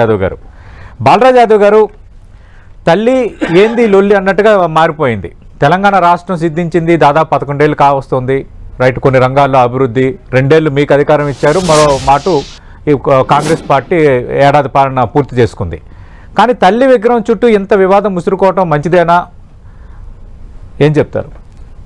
యాదవ్ గారు, బాలరాజ్ యాదవ్ గారు, తల్లి ఏంది లొల్లి అన్నట్టుగా మారిపోయింది. తెలంగాణ రాష్ట్రం సిద్ధించింది దాదాపు 11 ఏళ్ళు కావస్తుంది. రైట్, కొన్ని రంగాల్లో అభివృద్ధి, 2 ఏళ్ళు మీకు అధికారం ఇచ్చారు, మరో మాట ఈ కాంగ్రెస్ పార్టీ ఏడాది పాలన పూర్తి చేసుకుంది. కానీ తల్లి విగ్రహం చుట్టూ ఇంత వివాదం ముసురుకోవటం మంచిదేనా? ఏం చెప్తారు?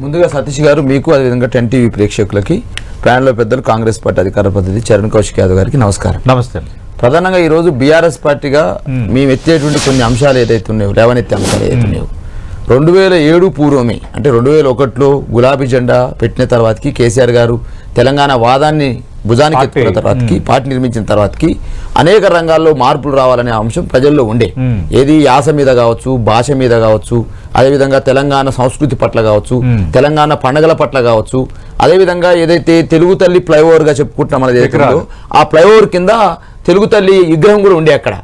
ముందుగా సతీష్ గారు, మీకు అదేవిధంగా 10 టీవీ ప్రేక్షకులకి, ప్రాణంలో పెద్దలు కాంగ్రెస్ పార్టీ అధికార ప్రతినిధి చరణ్ కౌశిక్ యాదవ్ గారికి నమస్కారం. నమస్తే. ప్రధానంగా ఈరోజు బీఆర్ఎస్ పార్టీగా మేము ఎత్తేటువంటి కొన్ని అంశాలు ఏదైతే ఉన్నాయో, లేవనెత్తే అంశాలు ఏదైతే ఉన్నాయో, 2007 పూర్వమే అంటే 2001లో గులాబీ జెండా పెట్టిన తర్వాతకి కేసీఆర్ గారు తెలంగాణ వాదాన్ని భుజానికి ఎత్తుకున్న తర్వాతకి, పార్టీ నిర్మించిన తర్వాతకి అనేక రంగాల్లో మార్పులు రావాలనే అంశం ప్రజల్లో ఉండే. ఏది యాస మీద కావచ్చు, భాష మీద కావచ్చు, అదేవిధంగా తెలంగాణ సంస్కృతి పట్ల కావచ్చు, తెలంగాణ పండుగల పట్ల కావచ్చు, అదేవిధంగా ఏదైతే తెలుగు తల్లి ఫ్లైఓవర్గా చెప్పుకుంటున్నాం మన దేశంలో, ఆ ఫ్లైఓవర్ కింద తెలుగు తల్లి విగ్రహం కూడా ఉండే. అక్కడ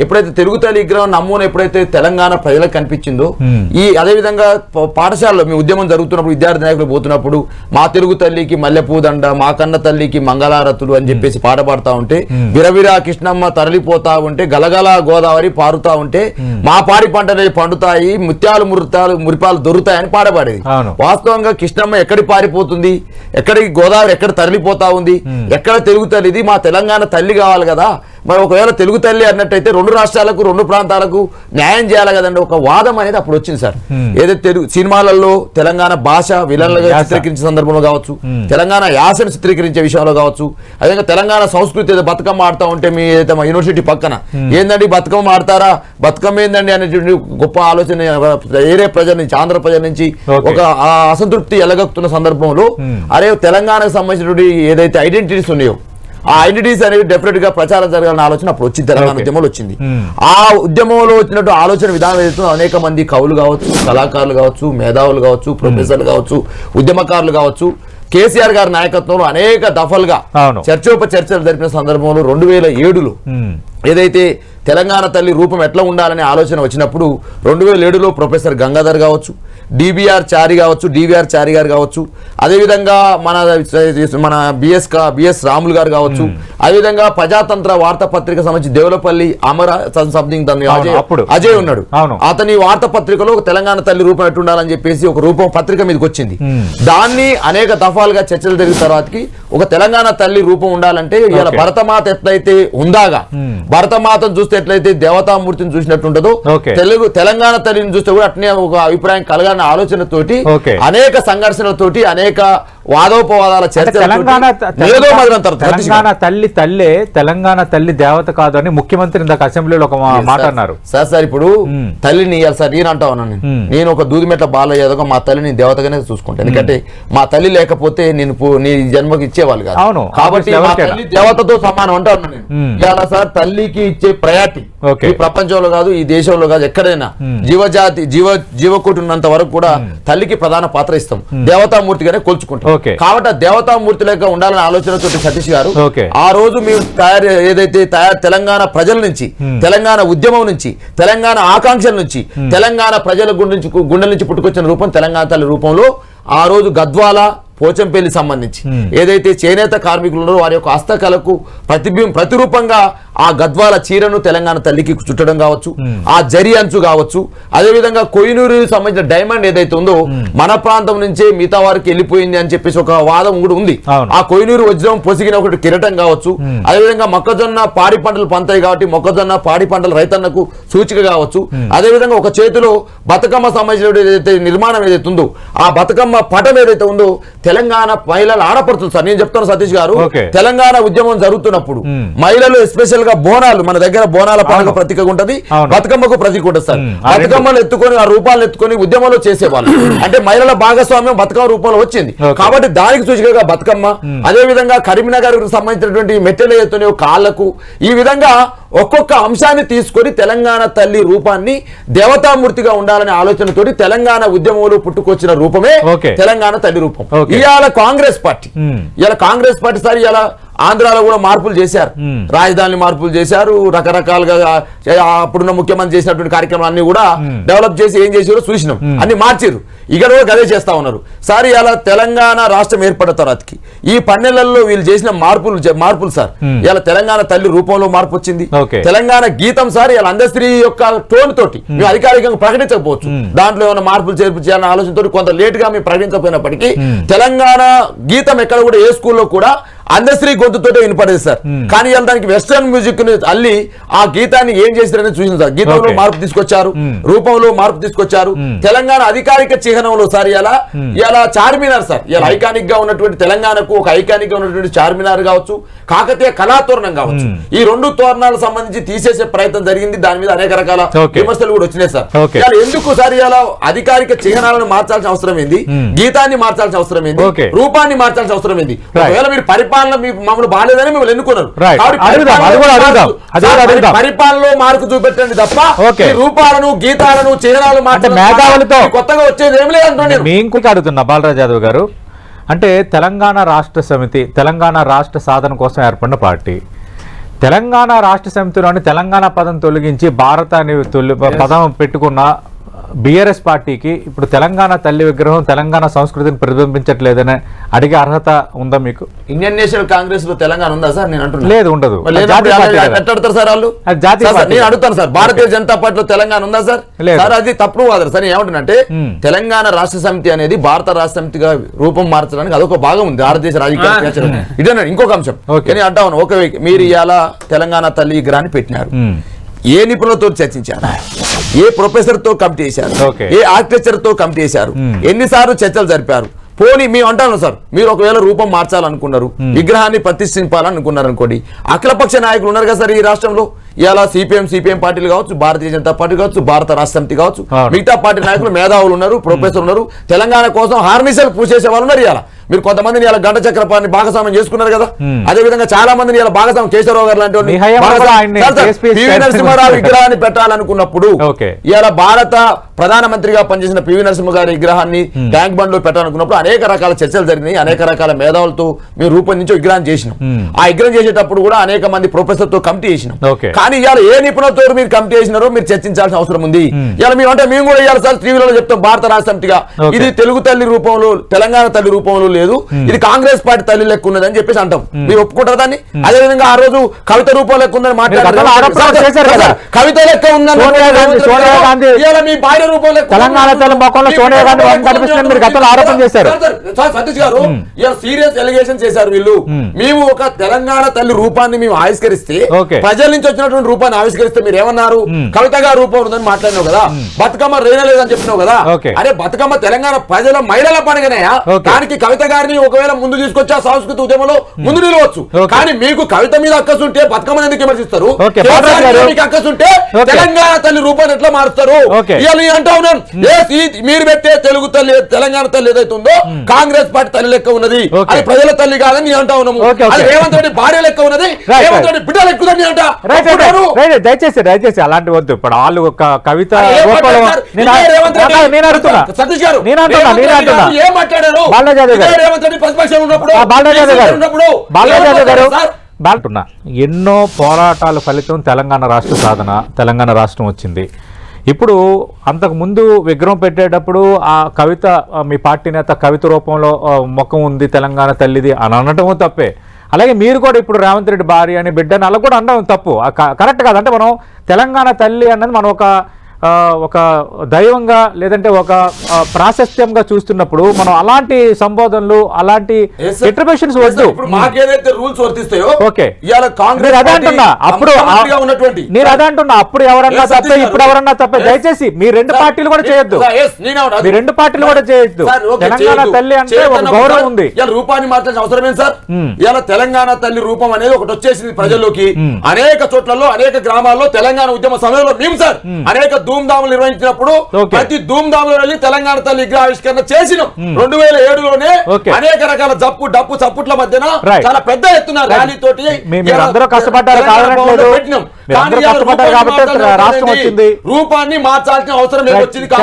ఎప్పుడైతే తెలుగు తల్లి విగ్రహం నమూనా ఎప్పుడైతే తెలంగాణ ప్రజలకు కనిపించిందో, ఈ అదేవిధంగా పాఠశాలలో మీ ఉద్యమం జరుగుతున్నప్పుడు, విద్యార్థి నాయకులు పోతున్నప్పుడు మా తెలుగు తల్లికి మల్లెపూదండ, మా కన్న తల్లికి మంగళారతులు అని చెప్పేసి పాట పాడుతూ ఉంటే, విరవిరా కృష్ణమ్మ తరలిపోతా ఉంటే, గలగల గోదావరి పారుతా ఉంటే, మా పాడి పంటలే పండుతాయి, ముత్యాలు మురిపాలు దొరుకుతాయని పాడబడేది. వాస్తవంగా కృష్ణమ్మ ఎక్కడికి పారిపోతుంది, ఎక్కడికి గోదావరి ఎక్కడ తరలిపోతా ఉంది, ఎక్కడ తెలుగు తల్లి, ఇది మా తెలంగాణ తల్లి కావాలి కదా. మరి ఒకవేళ తెలుగు తల్లి అన్నట్టయితే 2 రాష్ట్రాలకు 2 ప్రాంతాలకు న్యాయం చేయాలి కదండి. ఒక వాదం అనేది అప్పుడు వచ్చింది సార్. ఏదైతే తెలుగు సినిమాలలో తెలంగాణ భాష విలన్లుగా చిత్రీకరించే సందర్భంలో కావచ్చు, తెలంగాణ యాసను చిత్రీకరించే విషయంలో కావచ్చు, అదేవిధంగా తెలంగాణ సంస్కృతి ఏదో బతుకమ్మ ఆడుతూ ఉంటే మీ ఏదైతే మా యూనివర్సిటీ పక్కన ఏందండి బతుకమ్మ ఆడతారా, బతుకమ్మ ఏందండి అనేటువంటి గొప్ప ఆలోచన వేరే ప్రజల నుంచి, ఆంధ్ర ప్రజల నుంచి ఒక అసంతృప్తి ఎలగక్కుతున్న సందర్భంలో, అరే తెలంగాణకు సంబంధించినటువంటి ఏదైతే ఐడెంటిటీస్ ఉన్నాయో ఆ ఐడెంటిటీస్ అనేది డెఫినెట్ గా ప్రచారం జరగాలన్న ఆలోచన అప్పుడు వచ్చింది. తెలంగాణ ఉద్యమంలో వచ్చింది. ఆ ఉద్యమంలో వచ్చినట్టు ఆలోచన విధానం ఏదైతే అనేక మంది కవులు కావచ్చు, కళాకారులు కావచ్చు, మేధావులు కావచ్చు, ప్రొఫెసర్లు కావచ్చు, ఉద్యమకారులు కావచ్చు, కేసీఆర్ గారి నాయకత్వంలో అనేక దఫలుగా చర్చలు జరిపిన సందర్భంలో 2007లో ఏదైతే తెలంగాణ తల్లి రూపం ఎట్లా ఉండాలనే ఆలోచన వచ్చినప్పుడు 2007లో ప్రొఫెసర్ గంగాధర్ కావచ్చు, డివిఆర్ చారి గారు కావచ్చు, అదేవిధంగా మన బిఎస్ రాములు గారు కావచ్చు, అదేవిధంగా ప్రజాతంత్ర వార్తాపత్రిక సంబంధించి దేవులపల్లి అమర సంథింగ్ అజయ్ ఉన్నాడు. అతని వార్తాపత్రికలో తెలంగాణ తల్లి రూపం ఎట్టుండాలని చెప్పేసి ఒక రూపం పత్రిక మీదకి వచ్చింది. దాన్ని అనేక దఫాలుగా చర్చలు జరిగిన తర్వాతకి ఒక తెలంగాణ తల్లి రూపం ఉండాలంటే ఇలా భరతమాత ఎట్లయితే ఉందాగా, భరతమాతను చూస్తే ఎట్లయితే దేవతామూర్తిని చూసినట్టు ఉంటుందో, తెలంగాణ తల్లిని చూస్తే కూడా అట్నే ఒక అభిప్రాయం కలగాలన్న ఆలోచనతోటి అనేక సంఘర్షణలతోటి అనేక వాదోపవాదాల తెలంగాణ తల్లి దేవత కాదు అని ముఖ్యమంత్రి ఇందాక అసెంబ్లీలో ఒక మాట అన్నారు. సార్ ఇప్పుడు తల్లిని సార్ నేను అంటా ఉన్నాను, నేను ఒక దూదిమెట్ల బాలయ్యగా మా తల్లిని దేవతగానే చూసుకుంటాను. ఎందుకంటే మా తల్లి లేకపోతే నేను నీ జన్మకి ఇచ్చేవాళ్ళు కాదు. కాబట్టి దేవతతో సమానం అంటా ఉన్నాను నేను. ఇలా సార్ తల్లికి ఇచ్చే ప్రయారిటీ ఈ ప్రపంచంలో కాదు, ఈ దేశంలో కాదు, ఎక్కడైనా జీవకోటి ఉన్నంత వరకు కూడా తల్లికి ప్రధాన పాత్ర ఇస్తాం, దేవతామూర్తిగానే కొలుచుకుంటాం. కాబట్టి దేవతామూర్తి లేక ఉండాలనే ఆలోచనతో సతీష్ గారు ఆ రోజు మీరు తెలంగాణ ప్రజల నుంచి, తెలంగాణ ఉద్యమం నుంచి, తెలంగాణ ఆకాంక్షల నుంచి, తెలంగాణ ప్రజల గుండెల నుంచి పుట్టుకొచ్చిన రూపం తెలంగాణ తల్లి రూపంలో ఆ రోజు గద్వాల పోచంపల్లి సంబంధించి ఏదైతే చేనేత కార్మికులు ఉన్నారో వారి యొక్క హస్తకళకు ప్రతిరూపంగా ఆ గద్వాల చీరను తెలంగాణ తల్లికి చుట్టడం కావచ్చు, ఆ జరి అంచు కావచ్చు, అదేవిధంగా కొయ్యూరు సంబంధించిన డైమండ్ ఏదైతే ఉందో మన ప్రాంతం నుంచే మిగతా వారికి వెళ్ళిపోయింది అని చెప్పేసి ఒక వాదం కూడా ఉంది. ఆ కొయ్యూరు వజ్రం పొసిగిన ఒకటి కిరటం కావచ్చు, అదేవిధంగా మొక్కజొన్న పాడి పంటలు పంతాయి కాబట్టి మొక్కజొన్న పాడి పంటల రైతన్నకు సూచిక కావచ్చు, అదేవిధంగా ఒక చేతిలో బతుకమ్మ సంబంధించిన ఏదైతే నిర్మాణం ఏదైతే ఉందో ఆ బతుకమ్మ పటం ఏదైతే ఉందో తెలంగాణ మహిళలు ఆడపడుతుంది సార్. నేను చెప్తాను సతీష్ గారు, తెలంగాణ ఉద్యమం జరుగుతున్నప్పుడు మహిళలు ఎస్పెషల్ గా బోనాలు, మన దగ్గర బోనాల పండుగ ప్రతీకగా ఉంటది, బతుకమ్మకు ప్రతీక ఉంటుంది సార్. బతుకమ్మలు ఎత్తుకొని ఆ రూపాలను ఎత్తుకొని ఉద్యమంలో చేసేవాళ్ళు. అంటే మహిళల భాగస్వామ్యం బతుకమ్మ రూపంలో వచ్చింది కాబట్టి దానికి సూచికగా బతుకమ్మ, అదే విధంగా కరీంనగర్ సంబంధించినటువంటి మెట్టెలు ఎత్తునే కాళ్లకు, ఈ విధంగా ఒక్కొక్క అంశాన్ని తీసుకొని తెలంగాణ తల్లి రూపాన్ని దేవతామూర్తిగా ఉండాలనే ఆలోచనతోటి తెలంగాణ ఉద్యమంలో పుట్టుకొచ్చిన రూపమే తెలంగాణ తల్లి రూపం. ఇవాళ కాంగ్రెస్ పార్టీ సార్ ఇవాళ ఆంధ్రాలో కూడా మార్పులు చేశారు, రాజధాని మార్పులు చేశారు, రకరకాలుగా అప్పుడున్న ముఖ్యమంత్రి చేసినటువంటి కార్యక్రమాలన్నీ కూడా డెవలప్ చేసి ఏం చేసారో చూసినాం, అన్ని మార్చారు. ఇక్కడ కూడా గదే చేస్తా ఉన్నారు సార్. ఇలా తెలంగాణ రాష్ట్రం ఏర్పడిన తర్వాతకి ఈ 12 నెలల్లో వీళ్ళు చేసిన మార్పులు సార్, ఇలా తెలంగాణ తల్లి రూపంలో మార్పు వచ్చింది, Okay. తెలంగాణ గీతం సార్ ఇలా అందశ్రీ యొక్క టోన్ తోటి మేము అధికారికంగా ప్రకటించకపోవచ్చు, దాంట్లో ఏమైనా మార్పులు చేర్పు చేయాలన్న ఆలోచనతో కొంత లేట్ గా మేము ప్రకటించకపోయినప్పటికీ తెలంగాణ గీతం ఎక్కడ కూడా ఏ స్కూల్లో కూడా అందశ్రీ గొంతుతోటే వినపడేది సార్. కానీ ఇలా దానికి వెస్టర్న్ మ్యూజిక్ ని అల్లి ఆ గీతాన్ని ఏం చేశారని చూసింది సార్. గీతంలో మార్పు తీసుకొచ్చారు, రూపంలో మార్పు తీసుకొచ్చారు. తెలంగాణ అధికారిక చిహ్నంలో సార్ ఇలా చార్మినార్ సార్, ఇలా ఐకానిక్ గా ఉన్నటువంటి తెలంగాణకు ఒక ఐకానిక్ గా ఉన్నటువంటి చార్మినార్ కావచ్చు, కాకతీయ కళాతోరణం కావచ్చు, ఈ రెండు తోరణాలకు సంబంధించి తీసేసే ప్రయత్నం జరిగింది. దాని మీద అనేక రకాల విమర్శలు కూడా వచ్చినాయి సార్. ఇలా ఎందుకు సార్ ఇలా అధికారిక చిహ్నాలను మార్చాల్సిన అవసరం ఏంది, గీతాన్ని మార్చాల్సిన అవసరం ఏంది, రూపాన్ని మార్చాల్సిన అవసరం ఏంది? ఒకవేళ మీరు పరిపాలన మమ్మల్ని బాగాలేదని మిమ్మల్ని ఎన్నుకున్నారు, పరిపాలనలో మార్పు చూపెట్టండి తప్ప రూపాలను గీతాలను చిహ్నాలు మేధావులతో కొత్తగా వచ్చేది ఏమి లేదంటే మీ ఇంకొక అడుగుతున్నా బాలరాజ్ యాదవ్ గారు. అంటే తెలంగాణ రాష్ట్ర సమితి తెలంగాణ రాష్ట్ర సాధన కోసం ఏర్పడిన పార్టీ, తెలంగాణ రాష్ట్ర సమితిలోని తెలంగాణ పదం తొలగించి భారత అని పదం పెట్టుకున్న బీఆర్ఎస్ పార్టీకి ఇప్పుడు తెలంగాణ తల్లి విగ్రహం తెలంగాణ సంస్కృతిని ప్రతిబింబించట్లేదని అడిగే అర్హత ఉందా మీకు? ఇండియన్ నేషనల్ కాంగ్రెస్ లో తెలంగాణ ఉందా సార్? నేను అంటున్నాను లేదు, ఉండదు. అడుగుతారు సార్ వాళ్ళు, నేను అడుగుతాను సార్, భారతీయ జనతా పార్టీలో తెలంగాణ ఉందా సార్? సార్ అది తప్పుడు వాదన సార్. నేను ఏమంటున్నంటే తెలంగాణ రాష్ట్ర సమితి అనేది భారత రాష్ట్ర సమితిగా రూపం మార్చడానికి అదొక భాగం ఉంది భారతదేశ రాజకీయ. ఇదేనా ఇంకొక అంశం నేను అంటాను. ఒక మీరు ఇవాళ తెలంగాణ తల్లి విగ్రహాన్ని పెట్టినారు, ఏ నిపుణులతో చర్చించారు, ఏ ప్రొఫెసర్ తో కమిటీ చేశారు, ఏ ఆర్కిటెక్చర్ తో కమిటీ చేశారు, ఎన్నిసార్లు చర్చలు జరిపారు? పోనీ మేము అంటాను సార్, మీరు ఒకవేళ రూపం మార్చాలనుకున్నారు, విగ్రహాన్ని ప్రతిష్ఠింపాలనుకున్నారు అనుకోండి, అఖిలపక్ష నాయకులు ఉన్నారు కదా సార్ ఈ రాష్ట్రంలో. ఇలా సిపిఎం పార్టీలు కావచ్చు, భారతీయ జనతా పార్టీ కావచ్చు, భారత రాష్ట్ర సమితి కావచ్చు, మిగతా పార్టీ నాయకులు మేధావులు ఉన్నారు, ప్రొఫెసర్ ఉన్నారు, తెలంగాణ కోసం హార్నిసలు పూసేసే వాళ్ళు ఉన్నారు. ఇలా మీరు కొంతమందిని ఇలా గంట చక్రపాణి భాగస్వామ్యం చేసుకున్నారు కదా, అదే విధంగా చాలా మందిని ఇలా భాగస్వామ్యం కేశవరావు గారు లాంటి పివి నరసింహారావు విగ్రహాన్ని పెట్టాలనుకున్నప్పుడు ఇలా భారత ప్రధానమంత్రిగా పనిచేసిన పివి నరసింహ గారి విగ్రహాన్ని ట్యాంక్ బండ్ లో పెట్టాలనుకున్నప్పుడు అనేక రకాల చర్చలు జరిగినాయి, అనేక రకాల మేధావులతో మేము రూపొందించి విగ్రహం చేసినాం. ఆ విగ్రహం చేసేటప్పుడు కూడా అనేక మంది ప్రొఫెసర్ తో కమిటీ చేసినాం. కానీ ఇవాళ ఏ నిపుణులతో మీరు కమిటీ చేసినారో మీరు చర్చించాల్సిన అవసరం ఉంది. ఇలా మేము అంటే మేము కూడా ఇవాళ సార్ టీవీలో చెప్తాం, భారత రాష్ట్ర సమితిగా ఇది తెలుగు తల్లి రూపంలో తెలంగాణ తల్లి రూపంలో లేదు, ఇది కాంగ్రెస్ పార్టీ తల్లి లెక్క ఉన్నది అని చెప్పేసి అంటాం. మీరు ఒప్పుకుంటారు దాన్ని? అదే విధంగా ఆ రోజు కవిత రూపం లెక్క ఉందని మాట్లాడారు, కవిత లెక్క ఉందని మీ భార్య రూపం లెక్క సతీష్ గారు ఇలా సీరియస్ ఎలిగేషన్ చేశారు వీళ్ళు. మేము ఒక తెలంగాణ తల్లి రూపాన్ని మేము ఆవిష్కరిస్తే, ప్రజల నుంచి వచ్చినటువంటి రూపాన్ని ఆవిష్కరిస్తే మీరు ఏమన్నారు? కవిత గారి రూపం ఉందని మాట్లాడినావు కదా, బతుకమ్మ రేనలేదని చెప్పినావు కదా. అరే బతుకమ్మ తెలంగాణ ప్రజల మహిళల పండుగనయా, దానికి కవిత గారిని ఒకవేళ ముందు తీసుకొచ్చా సాంస్కృతిక ఉద్యమంలో ముందు నిలవచ్చు. కానీ మీకు కవిత మీద అక్కసుంటే బతుకమ్మని ఎందుకు విమర్శిస్తారు? మీకు అక్కసుంటే తెలంగాణ తల్లి రూపాన్ని ఎట్లా మారుస్తారు? అంటా ఉన్నాను, మీరు పెట్టే తెలుగు తల్లి తెలంగాణ తల్లి ఏదైతే ఉందో కాంగ్రెస్ పార్టీ తల్లి లెక్క ఉన్నది, అది ప్రజల తల్లి కాదని నేను అంటా ఉన్నాము. అది రేవంత్ రెడ్డి భార్య లెక్క ఉన్నది, రేవంత్ రెడ్డి బిడ్డ లెక్క ఉందని అంట. దయచేసి అలాంటి వద్దు. ఇప్పుడు వాళ్ళు ఒక కవిత సతీష్ గారు ఏం మాట్లాడారు? బాలరాజు ఎన్నో పోరాటాల ఫలితం తెలంగాణ రాష్ట్ర సాధన, తెలంగాణ రాష్ట్రం వచ్చింది. ఇప్పుడు అంతకు ముందు విగ్రహం పెట్టేటప్పుడు ఆ కవిత మీ పార్టీ నేత కవిత రూపంలో ముఖం ఉంది తెలంగాణ తల్లిది అని అనటం తప్పే. అలాగే మీరు కూడా ఇప్పుడు రేవంత్ రెడ్డి భార్య అని బిడ్డ అని అలా కూడా అనడం తప్పు, కరెక్ట్ కాదు. అంటే మనం తెలంగాణ తల్లి అన్నది మనం ఒక దైవంగా లేదంటే ఒక ప్రాశస్త్యంగా చూస్తున్నప్పుడు మనం అలాంటి సంబోధనలు అలాంటి ఇంటర్ప్రిటేషన్స్ వద్దు. మాకేదైతే రూల్స్ వర్తిస్తాయో ఓకే అదే అంటున్నా. అప్పుడు నేను అదే అంటున్నా, అప్పుడు ఎవరన్నా తప్పే ఇప్పుడు ఎవరన్నా తప్పే. దయచేసి మీ రెండు పార్టీలు కూడా చేయొద్దు, మీ రెండు పార్టీలు కూడా చేయొద్దు. తెలంగాణ తల్లి అంటే ఒక గౌరవం ఉంది. రూపాన్ని మార్చాల్సిన అవసరం ఏంటి సార్? ఇలా తెలంగాణ తల్లి రూపం అనేది ఒకటి వచ్చేసింది ప్రజల్లోకి. అనేక చోట్లలో అనేక గ్రామాల్లో తెలంగాణ ఉద్యమ సమయంలో మేము సార్ అనేక ధూమ్ధాములు నిర్వహించినప్పుడు ప్రతి ధూమ్ధాములు వెళ్ళి తెలంగాణ తల్లి విగ్రహ ఆవిష్కరణ చేసినాం. 2007లోనే అనేక రకాల జప్పు డప్పు చప్పుట్ల మధ్యన చాలా పెద్ద ఎత్తున ర్యాలీ తోటి రూపాన్ని మార్చాల్సిన అవసరం ఏమొచ్చింది?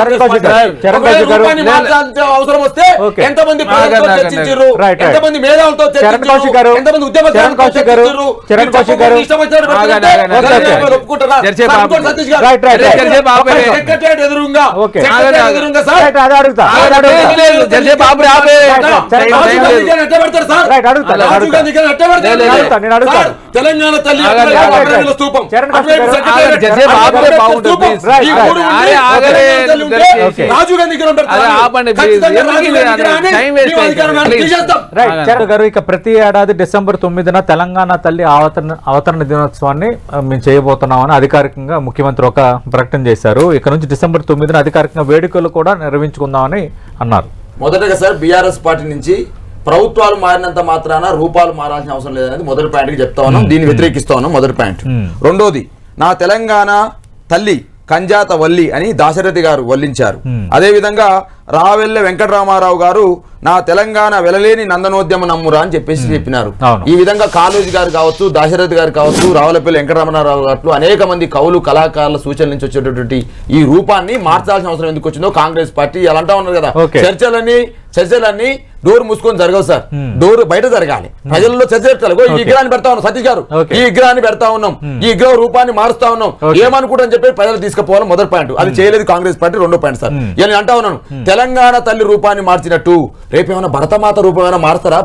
రూపాన్ని మార్చాల్సిన అవసరం వస్తే ఎంతమంది ప్రజలతో చర్చించారు, ఎంతమంది మేధావులతో చర్చించారు, ఎంతమంది ఉద్యమకారులతో చర్చించారు? ఇష్టం వచ్చినట్టు ఒప్పుకుంటారా? సతీష్ గారు ఆపే. సెక్రటేరియట్ ఎదురుగా ఓకే. సెక్రటేరియట్ ఎదురుగా సార్ రైట్, అదే అడుగుతా. ఆగండి, అదే అడుగుతా. లేదు, జరసేపు ఆపే, ఆపే. రైట్, రాజీవ్ గాంధీ గారిని ఎట్లా పెడతారు సార్? రైట్, అడుగుతా, రాజీవ్ అడుగుతా. గాంధీ గారిని ఎట్లా పెడతారు? లేదు, అడుగుతా, నేను అడుగుతా. సార్, తెలంగాణ తల్లి ఆగండి, అటువైపు ఆగండి. అమరవీరుల స్తూపం, చరణ్ అటువైపు కృష్ణ గారు, సెక్రటేరియట్, జరసేపు ఆపితే అటువైపు బాగుంటుంది, స్తూపం. ప్లీజ్. రైట్, ఈ రైట్. మూడు ఉంటే ఆగే, ఆగలే, తెలంగాణ తల్లి ఉంటే ఓకే. రాజీవ్ గాంధీ గారిని పెడతారు. అదే ఆపండి, ప్లీజ్. ఖచ్చితంగా రాజీవ్ గాంధీ ఎందుకు గారిని టైం వేస్ట్ మేము అధికారంలో అవుతుంది, తీసేస్తాం. రైట్, ఆగండి. చరణ్ గారు, ఇక ప్రతి ఏడాది డిసెంబర్ 9న తెలంగాణ తల్లి అవతరణ దినోత్సవాన్ని మేము చేయబోతున్నామని అధికారికంగా ముఖ్యమంత్రి ఒక ప్రకటన చేశారు. ఇక నుంచి డిసెంబర్ 9న అధికారికంగా వేడుకలు కూడా నిర్వహించుకుందామని అన్నారు. మొదటగా సార్ బీఆర్ఎస్ పార్టీ నుంచి ప్రభుత్వాలు మారినంత మాత్రాన రూపాలు మారాల్సిన అవసరం లేదనేది మొదటి పాయింట్కి చెప్తా ఉన్నాం. దీన్ని వ్యతిరేకిస్తా ఉన్నాం. మొదటి పాయింట్. రెండోది, నా తెలంగాణ తల్లి కంజాత వల్లి అని దాశరథి గారు వల్లించారు. అదేవిధంగా రావెల్లె వెంకటరామారావు గారు నా తెలంగాణ వెలలేని నందనోద్యమ నమ్మురా అని చెప్పినారు. ఈ విధంగా కాళోజీ గారు కావచ్చు, దాశరథి గారు కావచ్చు, రావులపల్లి వెంకటరామారావు గారు అనేక మంది కవులు కళాకారుల సూచనల నుంచి వచ్చేటటువంటి ఈ రూపాన్ని మార్చాల్సిన అవసరం ఎందుకు వచ్చిందో కాంగ్రెస్ పార్టీ అలా అంటా ఉన్నారు కదా. చర్చలన్నీ డోర్ మూసుకొని జరగవు సార్, డోర్ బయట జరగాలి, ప్రజల్లో చర్చ జరగాలి. ఈ విగ్రహాన్ని పెడతా ఉన్నాం సతీష్ గారు, ఈ విగ్రహాన్ని పెడతా ఉన్నాం, ఈ విగ్రహ రూపాన్ని మారుస్తా ఉన్నాం, ఏమనుకుంటారని చెప్పి ప్రజలు తీసుకుపోవాలి. మొదటి పాయింట్. అది చేయలేదు కాంగ్రెస్ పార్టీ. రెండో పాయింట్ సార్, నేను అంటా ఉన్నాను, తెలంగాణ తల్లి రూపాన్ని మార్చినట్టు రేపేమైనా భరతమాత రూపం ఏమైనా మారుస్తారా?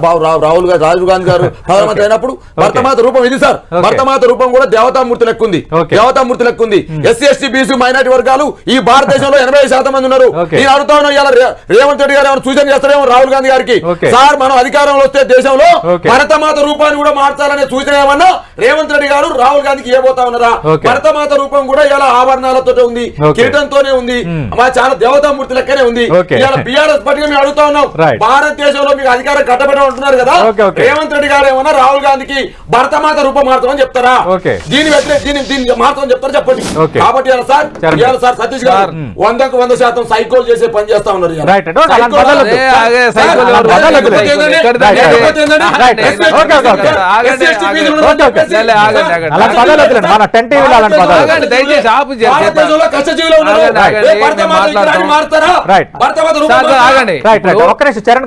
రాజీవ్ గాంధీ గారు ప్రధానమంత్రి అయినప్పుడు భరతమాత రూపం ఇది సార్. భరతమాత రూపం కూడా దేవతామూర్తి లెక్కుంది, దేవతామూర్తి లెక్కుంది. ఎస్సీ ఎస్టీ బీసీ మైనారిటీ వర్గాలు ఈ భారతదేశంలో 80% మంది ఉన్నారు. నేను అడుగుతా ఉన్నా, ఇలా రేవంత్ రెడ్డి గారు ఏమైనా సూచన చేస్తారేమో రాహుల్ గాంధీ గారికి, సార్ మనం అధికారంలో వస్తే దేశంలో భరతమాత రూపాన్ని కూడా మార్చాలనే సూచన ఏమన్నా రేవంత్ రెడ్డి గారు రాహుల్ గాంధీకి ఇవ్వబోతా ఉన్నారా? భరతమాత రూపం కూడా ఇలా ఆభరణాలతో ఉంది, కిరీటంతోనే ఉంది, చాలా దేవతామూర్తి లెక్కనే ఉంది. ఇలా బీఆర్ఎస్ పార్టీగా మేము అడుగుతా ఉన్నాం, భారతదేశంలో మీకు అధికారం కట్టబడి ఉంటున్నారు కదా, రేవంత్ రెడ్డి గారు ఏమన్నా రాహుల్ గాంధీకి భరతమాత రూపం మార్చమని చెప్తారా? దీని మార్చమని చెప్తారా చెప్పండి. కాబట్టి సార్ సతీష్ గారు 100% సైకోలు చేసే పని చేస్తా ఉన్నారు. దయచేసి ఆపు కష్టజీవులు ఆగండి. ఒక్క నిమిషం చరణ్